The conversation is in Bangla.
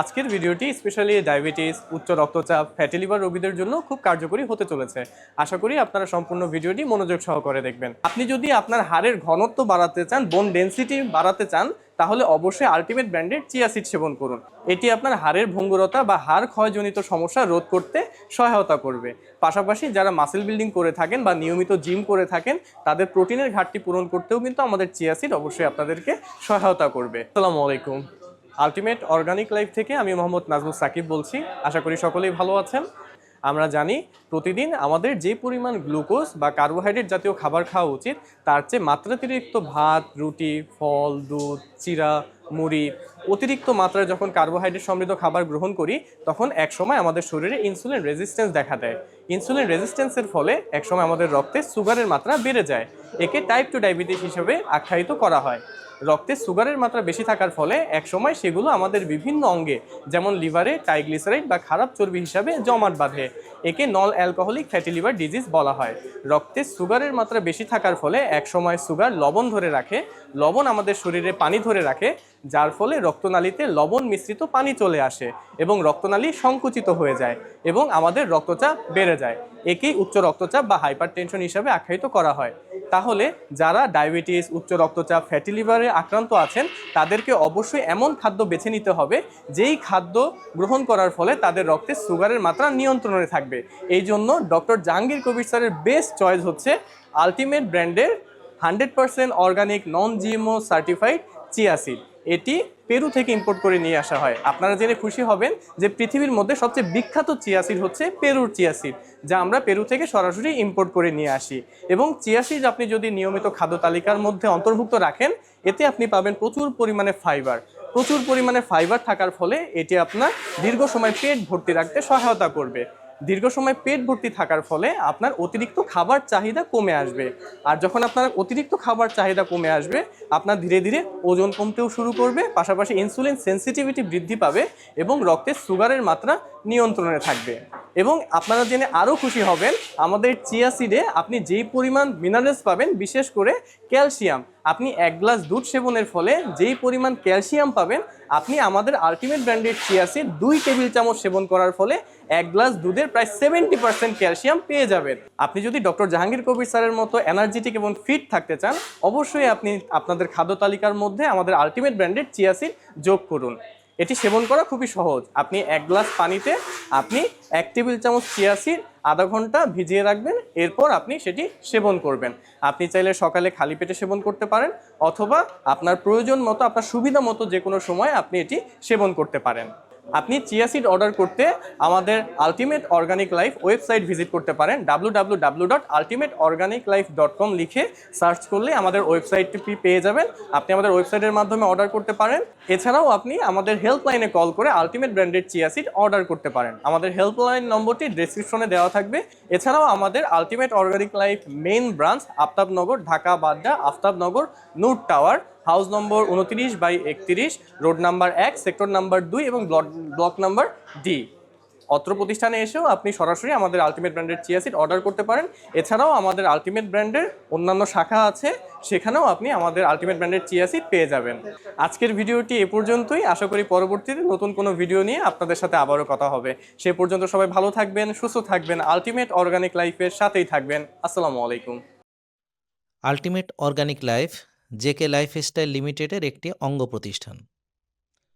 আজকের ভিডিওটি স্পেশালি ডায়াবেটিস, উচ্চ রক্তচাপ, ফ্যাটি লিভার রোগীদের জন্য খুব কার্যকরী হতে চলেছে। আশা করি আপনারা সম্পূর্ণ ভিডিওটি মনোযোগ সহকারে দেখবেন। আপনি যদি আপনার হাড়ের ঘনত্ব বাড়াতে চান, বোন ডেনসিটি বাড়াতে চান, তাহলে অবশ্যই আলটিমেট ব্র্যান্ডের চিয়া সিড সেবন করুন। এটি আপনার হাড়ের ভঙ্গুরতা বা হাড় ক্ষয়জনিত সমস্যা রোধ করতে সহায়তা করবে। পাশাপাশি যারা মাসেল বিল্ডিং করে থাকেন বা নিয়মিত জিম করে থাকেন, তাদের প্রোটিনের ঘাটতি পূরণ করতেও কিন্তু আমাদের চিয়া সিড অবশ্যই আপনাদেরকে সহায়তা করবে। আসসালামু আলাইকুম। আলটিমেট অর্গানিক লাইফ থেকে আমি মোহাম্মদ নাজমুল সাকিব বলছি। আশা করি সকলেই ভালো আছেন। আমরা জানি প্রতিদিন আমাদের যে পরিমাণ গ্লুকোজ বা কার্বোহাইড্রেট জাতীয় খাবার খাওয়া উচিত, তার চেয়ে মাত্রাতিরিক্ত ভাত, রুটি, ফল, দুধ, চিরা, মুড়ি, অতিরিক্ত মাত্রায় যখন কার্বোহাইড্রেট সমৃদ্ধ খাবার গ্রহণ করি, তখন একসময় আমাদের শরীরে ইনসুলিন রেজিস্ট্যান্স দেখা দেয়। ইনসুলিন রেজিস্ট্যান্সের ফলে একসময় আমাদের রক্তে সুগারের মাত্রা বেড়ে যায়। একে টাইপ 2 ডায়াবেটিস হিসেবে আখ্যায়িত করা হয়। রক্তে সুগারের মাত্রা বেশি থাকার ফলে একসময় সেগুলো আমাদের বিভিন্ন অঙ্গে, যেমন লিভারে ট্রাইগ্লিসারাইড বা খারাপ চর্বি হিসাবে জমাট বাঁধে। একে non alcoholic fatty liver disease বলা হয়। রক্তে সুগারের মাত্রা বেশি থাকার ফলে একসময় সুগার লবণ ধরে রাখে, লবণ আমাদের শরীরে পানি ধরে রাখে, যার ফলে রক্তনালীতে লবণ মিশ্রিত পানি চলে আসে এবং রক্তনালী সংকুচিত হয়ে যায় এবং আমাদের রক্তচাপ বেড়ে যায়। একেই উচ্চ রক্তচাপ বা হাইপার টেনশন হিসাবে আখ্যায়িত করা হয়। তাহলে যারা ডায়াবেটিস, উচ্চ রক্তচাপ, ফ্যাটি লিভারে আক্রান্ত আছেন, তাদেরকে অবশ্যই এমন খাদ্য বেছে নিতে হবে যেই খাদ্য গ্রহণ করার ফলে তাদের রক্তে সুগারের মাত্রা নিয়ন্ত্রণে থাকবে। এই জন্য ডক্টর জাহাঙ্গীর কবির স্যারের বেস্ট চয়েস হচ্ছে আলটিমেট ব্র্যান্ডের 100% অর্গানিক নন জিএমও সার্টিফাইড চিয়া সিড। এটি পেরু থেকে ইম্পোর্ট করে নিয়ে আসা হয়। আপনারা জেনে খুশি হবেন যে পৃথিবীর মধ্যে সবচেয়ে বিখ্যাত চিয়া সিড হচ্ছে পেরুর চিয়া সিড, যা আমরা পেরু থেকে সরাসরি ইম্পোর্ট করে নিয়ে আসি। এবং চিয়া সিড আপনি যদি নিয়মিত খাদ্য তালিকার মধ্যে অন্তর্ভুক্ত রাখেন, এতে আপনি পাবেন প্রচুর পরিমাণে ফাইবার। প্রচুর পরিমাণে ফাইবার থাকার ফলে এটি আপনার দীর্ঘ সময় পেট ভর্তি রাখতে সহায়তা করবে। দীর্ঘ সময় পেট ভর্তি থাকার ফলে আপনার অতিরিক্ত খাবার চাহিদা কমে আসবে। আর যখন আপনার অতিরিক্ত খাবার চাহিদা কমে আসবে, আপনার ধীরে ধীরে ওজন কমতেও শুরু করবে, পাশাপাশি ইনসুলিন সেন্সিটিভিটি বৃদ্ধি পাবে এবং রক্তে সুগারের মাত্রা নিয়ন্ত্রণে থাকবে। এবং আপনারা জেনে আরও খুশি হবেন, আমাদের চিয়া সিডে আপনি যেই পরিমাণ মিনারেলস পাবেন, বিশেষ করে ক্যালসিয়াম, আপনি 1 গ্লাস দুধ সেবনের ফলে যেই পরিমাণ ক্যালসিয়াম পাবেন, আপনি আমাদের আলটিমেট ব্র্যান্ডের চিয়া সিড 2 টেবিল চামচ সেবন করার ফলে 1 গ্লাস দুধের প্রায় 70% ক্যালসিয়াম পেয়ে যাবেন। আপনি যদি ডক্টর জাহাঙ্গীর কবির স্যারের মতো এনার্জেটিক এবং ফিট থাকতে চান, অবশ্যই আপনি আপনাদের খাদ্য তালিকার মধ্যে আমাদের আলটিমেট ব্র্যান্ডের চিয়া সিড যোগ করুন। এটি সেবন করা খুবই সহজ। আপনি 1 গ্লাস পানিতে আপনি 1 টেবিল চামচ চিয়া সিড আধা ঘন্টা ভিজিয়ে রাখবেন, এরপর আপনি সেটি সেবন করবেন। আপনি চাইলে সকালে খালি পেটে সেবন করতে পারেন, অথবা আপনার প্রয়োজন মতো, আপনার সুবিধা মতো যে কোনো সময় আপনি এটি সেবন করতে পারেন। আপনি চিয়া সিড অর্ডার করতে আমাদের ultimate organic life website visit করতে পারেন। www.ultimateorganiclife.com লিখে সার্চ করলে আমাদের ওয়েবসাইটটি পেয়ে যাবেন। আপনি আমাদের ওয়েবসাইটের মাধ্যমে অর্ডার করতে পারেন। এছাড়াও আপনি আমাদের হেল্পলাইনে কল করে আলটিমেট ব্র্যান্ডের চিয়া সিড অর্ডার করতে পারেন। আমাদের হেল্পলাইন নম্বরটি ডেসক্রিপশনে দেওয়া থাকবে। এছাড়াও আমাদের ultimate organic life main branch Aftabnagar, Dhaka Badda, Aftabnagar, Noor tower, house number 29/31, road number 1, sector number 2 এবং ব্লক নাম্বার ডি। অত্র প্রতিষ্ঠানে এসেও আপনি সরাসরি আমাদের আলটিমেট ব্র্যান্ডের চিয়া সিড অর্ডার করতে পারেন। এছাড়াও আমাদের আলটিমেট ব্র্যান্ডের অন্যান্য শাখা আছে, সেখানেও আপনি আমাদের আলটিমেট ব্র্যান্ডের চিয়া সিড পেয়ে যাবেন। আজকের ভিডিওটি এ পর্যন্তই। আশা করি পরবর্তীতে নতুন কোনো ভিডিও নিয়ে আপনাদের সাথে আবারও কথা হবে। সে পর্যন্ত সবাই ভালো থাকবেন, সুস্থ থাকবেন, আলটিমেট অর্গানিক লাইফের সাথেই থাকবেন। আসসালামু আলাইকুম। Ultimate organic life JK lifestyle লিমিটেডের একটি অঙ্গ প্রতিষ্ঠান।